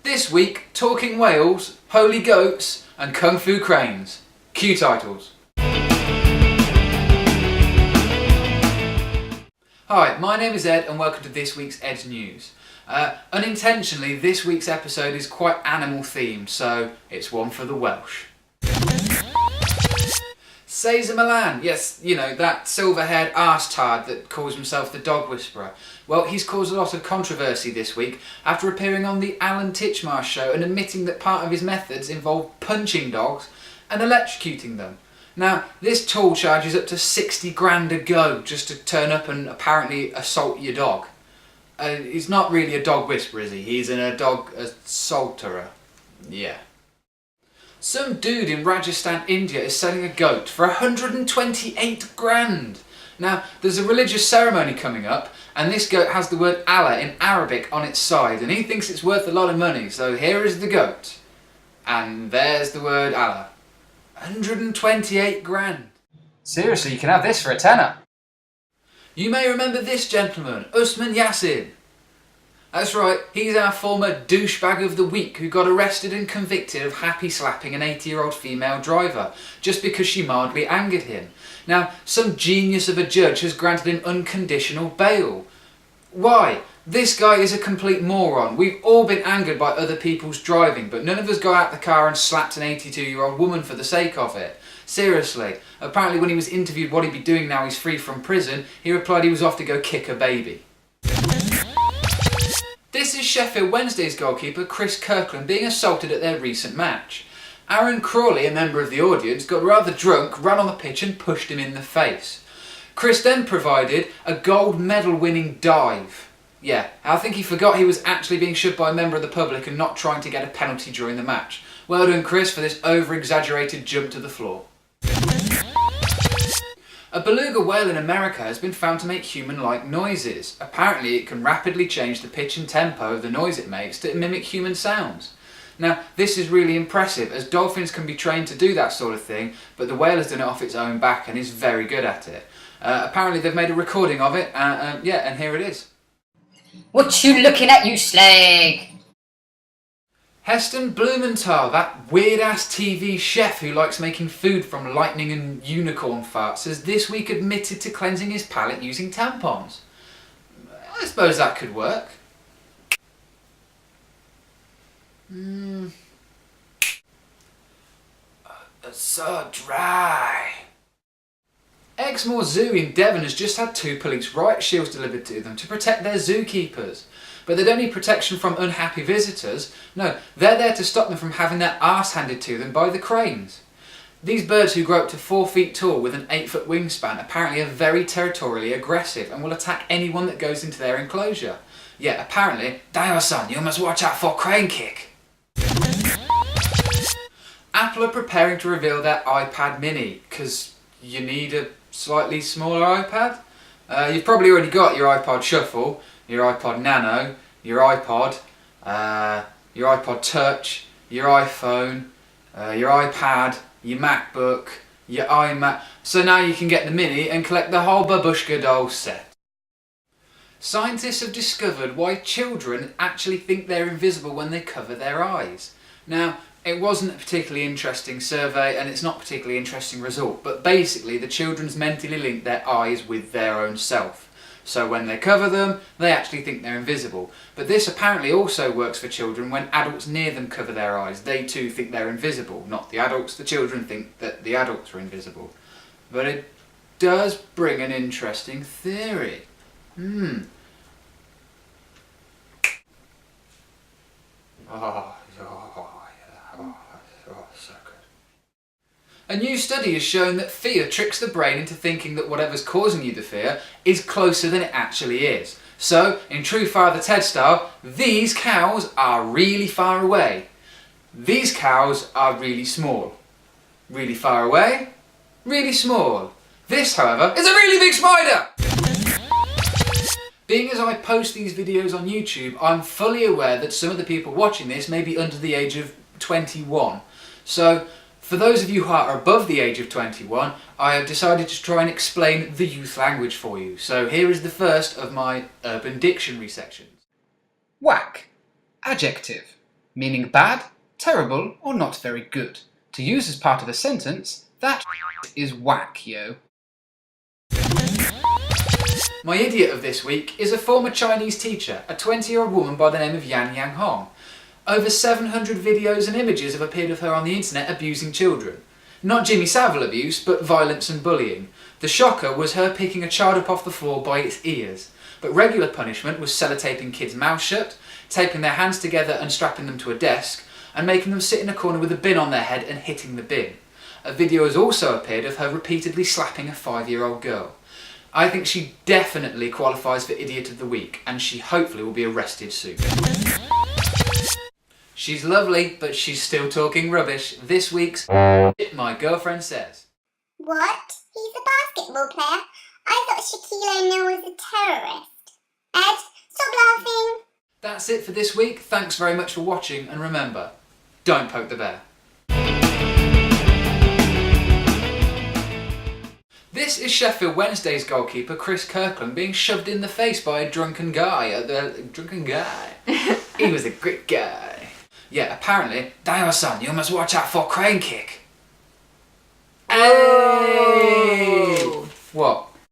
This week, talking whales, holy goats and kung fu cranes. Cue titles. Hi, my name is Ed and welcome to this week's Ed's News. Unintentionally, this week's episode is quite animal themed, so it's one for the Welsh. Cesar Millan, yes, you know, that silver-haired arse-tard that calls himself the Dog Whisperer. Well, he's caused a lot of controversy this week after appearing on the Alan Titchmarsh show and admitting that part of his methods involved punching dogs and electrocuting them. Now, this tool charges up to 60 grand a go just to turn up and apparently assault your dog. He's not really a dog whisperer, is he? He's a dog assaulterer. Yeah. Some dude in Rajasthan, India is selling a goat for 128 grand. Now, there's a religious ceremony coming up, and this goat has the word Allah in Arabic on its side, and he thinks it's worth a lot of money, so here is the goat. And there's the word Allah. 128 grand. Seriously, you can have this for a tenner. You may remember this gentleman, Usman Yassin. That's right, he's our former douchebag of the week who got arrested and convicted of happy slapping an 80-year-old female driver just because she mildly angered him. Now, some genius of a judge has granted him unconditional bail. Why? This guy is a complete moron. We've all been angered by other people's driving, but none of us got out the car and slapped an 82-year-old woman for the sake of it. Seriously. Apparently when he was interviewed what he'd be doing now he's free from prison, he replied he was off to go kick a baby. This is Sheffield Wednesday's goalkeeper Chris Kirkland being assaulted at their recent match. Aaron Crawley, a member of the audience, got rather drunk, ran on the pitch and pushed him in the face. Chris then provided a gold medal winning dive. Yeah, I think he forgot he was actually being shoved by a member of the public and not trying to get a penalty during the match. Well done, Chris, for this over-exaggerated jump to the floor. A beluga whale in America has been found to make human-like noises. Apparently it can rapidly change the pitch and tempo of the noise it makes to mimic human sounds. Now, this is really impressive as dolphins can be trained to do that sort of thing, but the whale has done it off its own back and is very good at it. Apparently they've made a recording of it, and here it is. What you looking at, you slag? Heston Blumenthal, that weird-ass TV chef who likes making food from lightning and unicorn farts, has this week admitted to cleansing his palate using tampons. I suppose that could work. It's so dry. Exmoor Zoo in Devon has just had 2 police riot shields delivered to them to protect their zookeepers. But they don't need protection from unhappy visitors. No, they're there to stop them from having their arse handed to them by the cranes. These birds, who grow up to 4 feet tall with an 8-foot wingspan, apparently are very territorially aggressive and will attack anyone that goes into their enclosure. Yet apparently, Dio-san, you must watch out for crane kick. Apple are preparing to reveal their iPad mini, because you need a slightly smaller iPad. You've probably already got your iPod Shuffle, your iPod Nano, your iPod, your iPod Touch, your iPhone, your iPad, your MacBook, your iMac. So now you can get the mini and collect the whole babushka doll set. Scientists have discovered why children actually think they're invisible when they cover their eyes. Now, it wasn't a particularly interesting survey and it's not a particularly interesting result, but basically the children's mentally link their eyes with their own self. So when they cover them, they actually think they're invisible. But this apparently also works for children when adults near them cover their eyes. They too think they're invisible, not the adults. The children think that the adults are invisible. But it does bring an interesting theory. So good. A new study has shown that fear tricks the brain into thinking that whatever's causing you the fear is closer than it actually is. So, in true Father Ted style, these cows are really far away. These cows are really small. Really far away, really small. This, however, is a really big spider! Being as I post these videos on YouTube, I'm fully aware that some of the people watching this may be under the age of 21. So, for those of you who are above the age of 21, I have decided to try and explain the youth language for you. So here is the first of my Urban Dictionary sections. Whack. Adjective. meaning bad, terrible, or not very good. To use as part of a sentence, that is whack, yo. My idiot of this week is a former Chinese teacher, a 20-year-old woman by the name of Yan Yang Hong. Over 700 videos and images have appeared of her on the internet abusing children. Not Jimmy Savile abuse, but violence and bullying. The shocker was her picking a child up off the floor by its ears. But regular punishment was sellotaping kids' mouths shut, taping their hands together and strapping them to a desk, and making them sit in a corner with a bin on their head and hitting the bin. A video has also appeared of her repeatedly slapping a 5-year-old girl. I think she definitely qualifies for Idiot of the Week, and she hopefully will be arrested soon. She's lovely, but she's still talking rubbish. This week's My Girlfriend Says. What? He's a basketball player? I thought Shaquille O'Neal was a terrorist. Ed, stop laughing. That's it for this week. Thanks very much for watching, and remember, don't poke the bear. This is Sheffield Wednesday's goalkeeper Chris Kirkland being shoved in the face by a drunken guy. He was a great guy. Yeah, apparently, Dayo-san, you must watch out for crane kick. Oh. Hey! What?